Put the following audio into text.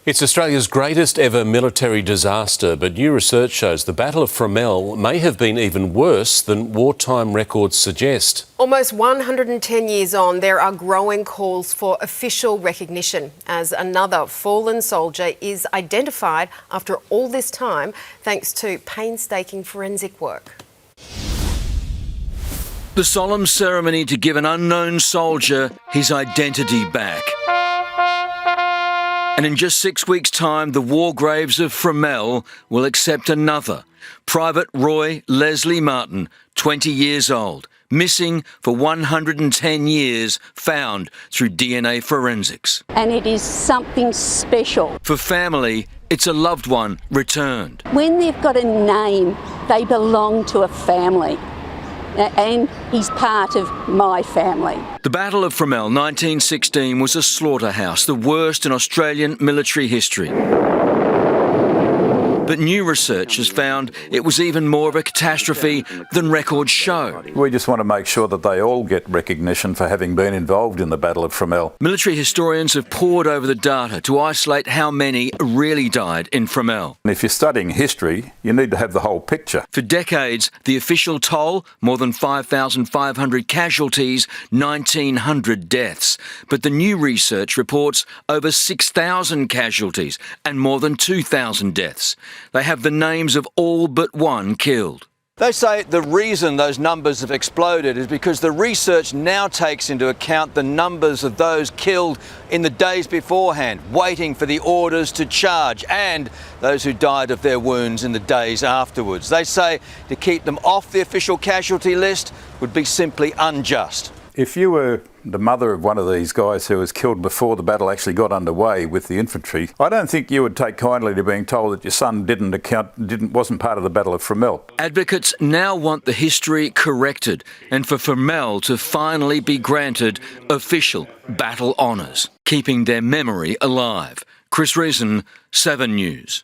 It's Australia's greatest ever military disaster, but new research shows the Battle of Fromelles may have been even worse than wartime records suggest. Almost 110 years on, there are growing calls for official recognition as another fallen soldier is identified after all this time, thanks to painstaking forensic work. The solemn ceremony to give an unknown soldier his identity back. And in just 6 weeks' time, the war graves of Fromelles will accept another. Private Roy Leslie Martin, 20 years old, missing for 110 years, found through DNA forensics. And it is something special. For family, it's a loved one returned. When they've got a name, they belong to a family. And he's part of my family. The Battle of Fromelles 1916 was a slaughterhouse, the worst in Australian military history. But new research has found it was even more of a catastrophe than records show. We just want to make sure that they all get recognition for having been involved in the Battle of Fromelles. Military historians have pored over the data to isolate how many really died in Fromelles. And if you're studying history, you need to have the whole picture. For decades, the official toll, more than 5,500 casualties, 1,900 deaths. But the new research reports over 6,000 casualties and more than 2,000 deaths. They have the names of all but one killed. They say the reason those numbers have exploded is because the research now takes into account the numbers of those killed in the days beforehand, waiting for the orders to charge, and those who died of their wounds in the days afterwards. They say to keep them off the official casualty list would be simply unjust. If you were the mother of one of these guys who was killed before the battle actually got underway with the infantry, I don't think you would take kindly to being told that your son wasn't part of the Battle of Fromelles. Advocates now want the history corrected and for Fromelles to finally be granted official battle honours, keeping their memory alive. Chris Reason, 7 News.